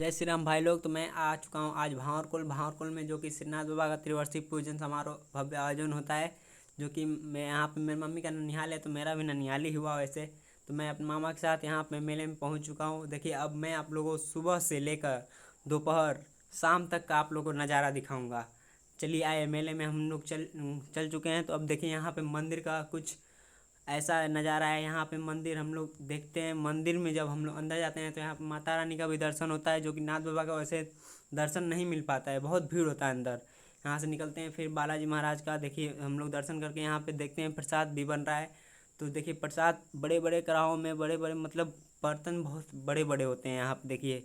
जय श्री राम भाई लोग। तो मैं आ चुका हूँ आज भावरकुल में, जो कि श्रीनाथ बाबा का त्रिवर्षीय पूजन समारोह भव्य आयोजन होता है। जो कि मैं यहाँ पे, मेरी मम्मी का ननिहाल है तो मेरा भी ननिहाल ही हुआ वैसे। तो मैं अपने मामा के साथ यहाँ पे मेले में पहुँच चुका हूँ। देखिए, अब मैं आप लोगों को सुबह से लेकर दोपहर शाम तक का आप लोगों को नज़ारा दिखाऊँगा। चलिए आए, मेले में हम लोग चल चल चुके हैं। तो अब देखिए, यहाँ पे मंदिर का कुछ ऐसा नज़ारा है। यहाँ पे मंदिर हम लोग देखते हैं। मंदिर में जब हम लोग अंदर जाते हैं तो यहाँ पे माता रानी का भी दर्शन होता है, जो कि नाथ बाबा का वैसे दर्शन नहीं मिल पाता है, बहुत भीड़ होता है अंदर। यहाँ से निकलते हैं, फिर बालाजी महाराज का देखिए हम लोग दर्शन करके यहाँ पे देखते हैं प्रसाद भी बन रहा है। तो देखिए, प्रसाद बड़े बड़े कढ़ाओं में, बड़े बड़े मतलब बर्तन बहुत बड़े बड़े होते हैं यहाँ पे देखिए।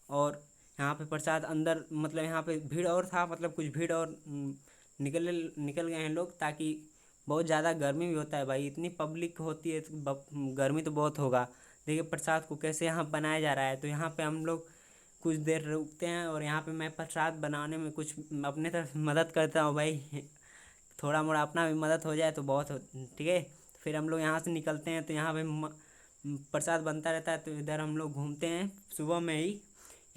और यहाँ पे प्रसाद अंदर, मतलब यहाँ पे भीड़ और था, मतलब कुछ भीड़ और निकल निकल गए हैं लोग, ताकि बहुत ज़्यादा गर्मी भी होता है भाई। इतनी पब्लिक होती है तो गर्मी तो बहुत होगा। देखिए प्रसाद को कैसे यहाँ बनाया जा रहा है। तो यहाँ पे हम लोग कुछ देर रुकते हैं और यहाँ पे मैं प्रसाद बनाने में कुछ अपने तरफ मदद करता हूँ भाई। थोड़ा मोड़ा अपना भी मदद हो जाए तो बहुत हो, ठीक है। तो फिर हम लोग यहाँ से निकलते हैं तो यहाँ पे प्रसाद बनता रहता है। तो इधर हम लोग घूमते हैं सुबह में ही।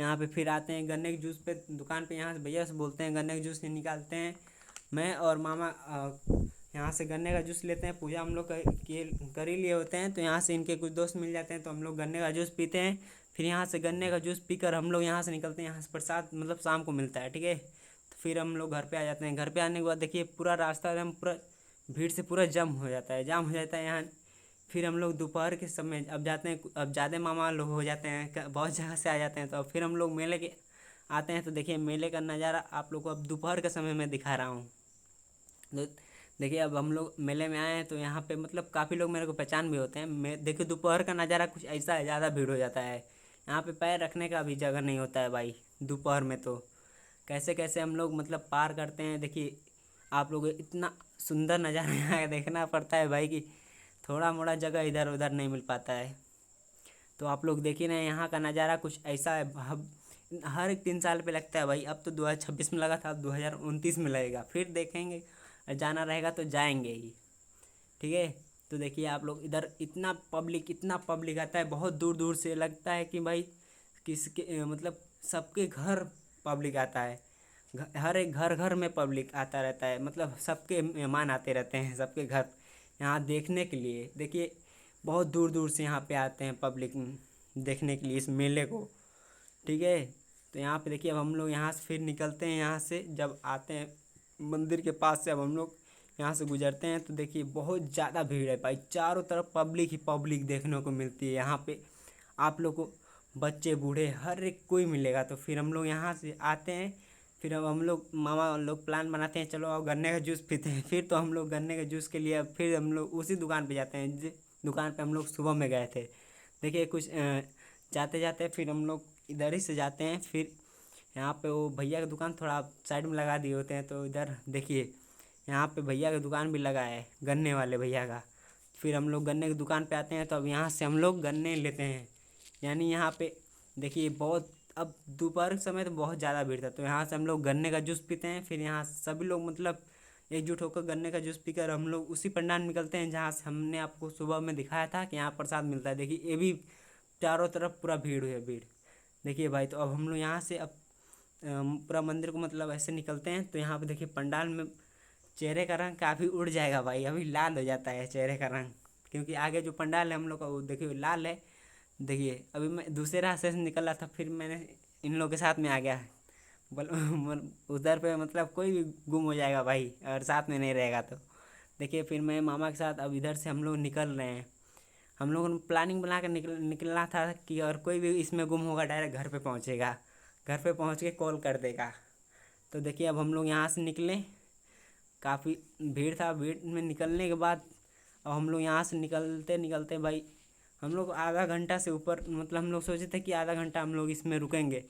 यहाँ पे फिर आते हैं गन्ने के जूस पे दुकान पे, यहाँ से भैया से बोलते हैं गन्ने के जूस निकालते हैं। मैं और मामा यहाँ से गन्ने का जूस लेते हैं। पूजा हम लोग कर ही लिए होते हैं, तो यहाँ से इनके कुछ दोस्त मिल जाते हैं तो हम लोग गन्ने का जूस पीते हैं। फिर यहाँ से गन्ने का जूस पीकर हम लोग यहाँ से निकलते हैं। यहाँ से प्रसाद मतलब शाम को मिलता है, ठीक है। तो फिर हम लोग घर पे आ जाते हैं। घर पे आने के बाद देखिए पूरा रास्ता एकदम पूरा भीड़ से पूरा जाम हो जाता है, यहाँ। फिर हम लोग दोपहर के समय अब जाते हैं। अब ज़्यादा मामा लोग हो जाते हैं, बहुत जगह से आ जाते हैं। तो अब फिर हम लोग मेले के आते हैं। तो देखिए मेले का नज़ारा आप लोग को अब दोपहर के समय में दिखा रहा हूँ। तो देखिए, अब हम लोग मेले में आए हैं तो यहाँ पे मतलब काफ़ी लोग मेरे को पहचान भी होते हैं। मैं देखिए दोपहर का नज़ारा कुछ ऐसा है, ज़्यादा भीड़ हो जाता है। यहाँ पे पैर रखने का भी जगह नहीं होता है भाई दोपहर में। तो कैसे कैसे हम लोग मतलब पार करते हैं। देखिए आप लोग, इतना सुंदर नज़ारा यहाँ देखना पड़ता है भाई कि थोड़ा मोड़ा जगह इधर उधर नहीं मिल पाता है। तो आप लोग देखिए ना, यहाँ का नज़ारा कुछ ऐसा है। अब हर एक 3 साल पे लगता है भाई। अब तो 2026 में लगा था, अब 2029 में लगेगा। फिर देखेंगे, जाना रहेगा तो जाएंगे ही, ठीक है। तो देखिए आप लोग, इधर इतना पब्लिक आता है, बहुत दूर दूर से। लगता है कि भाई किसके मतलब सबके घर पब्लिक आता है। हर एक घर घर में पब्लिक आता रहता है, मतलब सबके मेहमान आते रहते हैं सबके घर यहाँ देखने के लिए। देखिए बहुत दूर दूर से यहाँ पे आते हैं पब्लिक देखने के लिए इस मेले को, ठीक है। तो यहाँ पे देखिए, अब हम लोग यहाँ से फिर निकलते हैं। यहाँ से जब आते हैं मंदिर के पास से, अब हम लोग यहाँ से गुजरते हैं तो देखिए बहुत ज़्यादा भीड़ है भाई। चारों तरफ पब्लिक ही पब्लिक देखने को मिलती है यहाँ पे। आप लोग को बच्चे बूढ़े हर एक कोई मिलेगा। तो फिर हम लोग यहाँ से आते हैं। फिर अब हम लोग मामा लोग प्लान बनाते हैं, चलो अब गन्ने का जूस पीते हैं। फिर तो हम लोग गन्ने के जूस के लिए अब फिर हम लोग उसी दुकान पे जाते हैं जिस दुकान पे हम लोग सुबह में गए थे। देखिए कुछ जाते जाते फिर हम लोग इधर ही से जाते हैं। फिर यहाँ पे वो भैया का दुकान थोड़ा साइड में लगा दिए होते हैं, तो इधर देखिए यहाँ पे भैया का दुकान भी लगा है, गन्ने वाले भैया का। फिर हम लोग गन्ने की दुकान पे आते हैं, तो अब यहाँ से हम लोग गन्ने लेते हैं। यानी यहाँ पे देखिए बहुत, अब दोपहर के समय तो बहुत ज़्यादा भीड़ था। तो यहाँ से हम लोग गन्ने का जूस पीते हैं। फिर यहाँ सभी लोग मतलब एकजुट होकर गन्ने का जूस पीकर हम लोग उसी पंडाल में निकलते हैं जहाँ से हमने आपको सुबह में दिखाया था कि यहाँ प्रसाद मिलता है। देखिए ये भी चारों तरफ पूरा भीड़ है, भीड़। देखिए भाई, तो अब हम लोग यहाँ से अब पूरा मंदिर को मतलब ऐसे निकलते हैं। तो यहाँ पे देखिए पंडाल में चेहरे का रंग काफ़ी उड़ जाएगा भाई, अभी लाल हो जाता है चेहरे का रंग, क्योंकि आगे जो पंडाल है हम लोग का वो देखिए लाल है। देखिए अभी मैं दूसरे रास्ते से निकल रहा था, फिर मैंने इन लोगों के साथ में आ गया। उधर पे मतलब कोई भी गुम हो जाएगा भाई अगर साथ में नहीं रहेगा तो। देखिए फिर मैं मामा के साथ अब इधर से हम लोग निकल रहे हैं। हम लोगों ने प्लानिंग बना कर निकलना था कि अगर कोई भी इसमें गुम होगा डायरेक्ट घर पे पहुंचेगा, घर पे पहुंच के कॉल कर देगा। तो देखिए अब हम लोग यहाँ से निकले, काफ़ी भीड़ था। भीड़ में निकलने के बाद अब हम लोग यहाँ से निकलते निकलते भाई, हम लोग आधा घंटा से ऊपर, मतलब हम लोग सोचे थे कि आधा घंटा हम लोग इसमें रुकेंगे।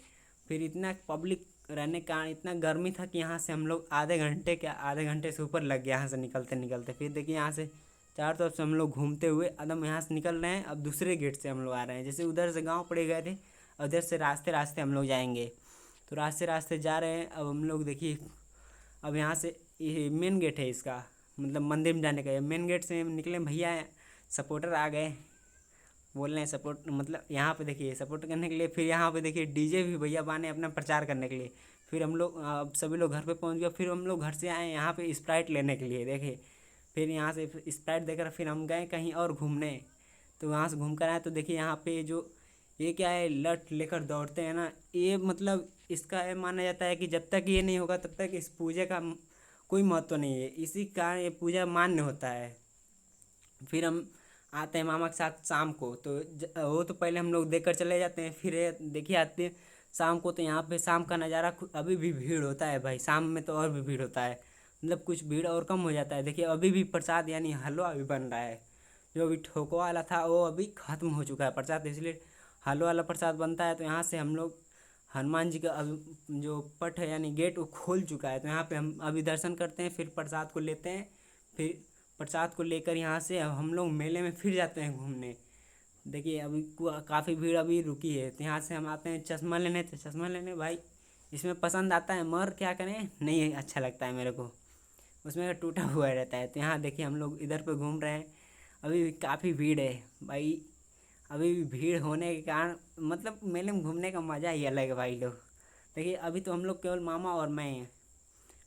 फिर इतना पब्लिक रहने का इतना गर्मी था कि यहाँ से हम लोग आधे घंटे से ऊपर लग गया यहाँ से निकलते निकलते। फिर देखिए यहाँ से चारों तरफ से हम लोग घूमते हुए एकदम यहाँ से निकल रहे हैं। अब दूसरे गेट से हम लोग आ रहे हैं, जैसे उधर से गाँव पड़े गए थे, उधर से रास्ते रास्ते हम लोग जाएंगे। तो रास्ते रास्ते जा रहे हैं। अब हम लोग देखिए, अब यहाँ से ये मेन गेट है इसका, मतलब मंदिर में जाने का। मेन गेट से निकले भैया, सपोर्टर आ गए, बोल रहे हैं सपोर्ट, मतलब यहाँ पे देखिए सपोर्ट करने के लिए। फिर यहाँ पे देखिए डीजे भी भैया बाने अपना प्रचार करने के लिए। फिर हम लोग अब सभी लोग घर पे पहुँच गए। फिर हम लोग घर से आए यहाँ पे स्प्राइट लेने के लिए, देखिए। फिर यहाँ से स्प्राइट देकर फिर हम गए कहीं और घूमने। तो वहाँ से घूम कर आए तो देखिए यहाँ पे जो ये क्या है, लठ लेकर दौड़ते हैं ना, ये मतलब इसका ये माना जाता है कि जब तक ये नहीं होगा तब तक इस पूजा का कोई महत्व नहीं है। इसी कारण ये पूजा मान्य होता है। फिर हम आते हैं मामा के साथ शाम को, तो वो तो पहले हम लोग देखकर चले जाते हैं। फिर ये देखिए आते हैं शाम को, तो यहाँ पे शाम का नज़ारा अभी भी भीड़ होता है भाई। शाम में तो और भी भीड़ होता है, मतलब कुछ भीड़ और कम हो जाता है। देखिए अभी भी प्रसाद यानी हलवा भी बन रहा है। जो अभी ठोको वाला था वो अभी ख़त्म हो चुका है प्रसाद, इसलिए हलवा वाला प्रसाद बनता है। तो यहाँ से हम लोग हनुमान जी का जो पट है यानी गेट वो खोल चुका है, तो यहाँ पे हम अभी दर्शन करते हैं, फिर प्रसाद को लेते हैं। फिर प्रसाद को लेकर यहाँ से हम लोग मेले में फिर जाते हैं घूमने। देखिए अभी काफ़ी भीड़ अभी रुकी है, तो यहाँ से हम आते हैं चश्मा लेने। तो चश्मा लेने भाई इसमें पसंद आता है मगर क्या करें, नहीं अच्छा लगता है मेरे को, उसमें टूटा हुआ रहता है। तो यहाँ देखिए हम लोग इधर पे घूम रहे हैं, अभी भी काफ़ी भीड़ है भाई। अभी भी भीड़ होने के कारण मतलब मेले में घूमने का मज़ा ही अलग है भाई लोग। देखिए अभी तो हम लोग केवल मामा और मैं हैं।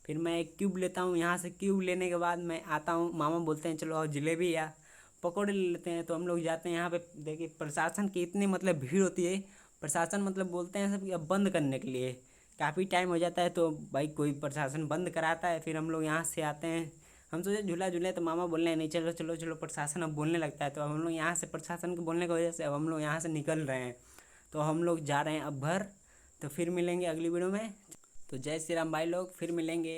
फिर मैं एक क्यूब लेता हूँ, यहाँ से क्यूब लेने के बाद मैं आता हूँ, मामा बोलते हैं चलो और जलेबी या पकौड़े ले लेते हैं। तो हम लोग जाते हैं यहाँ पे। देखिए प्रशासन की इतनी मतलब भीड़ होती है, प्रशासन मतलब बोलते हैं सब कि अब बंद करने के लिए। काफ़ी टाइम हो जाता है तो भाई कोई प्रशासन बंद कराता है। फिर हम लोग यहाँ से आते हैं, हम सोचे झूला झूले, तो मामा बोल रहे हैं नहीं चलो चलो चलो, प्रशासन अब बोलने लगता है। तो अब हम लोग यहाँ से प्रशासन के बोलने की वजह से अब हम लोग यहाँ से निकल रहे हैं। तो हम लोग जा रहे हैं अब घर। तो फिर मिलेंगे अगली वीडियो में। तो जय श्री राम भाई लोग, फिर मिलेंगे।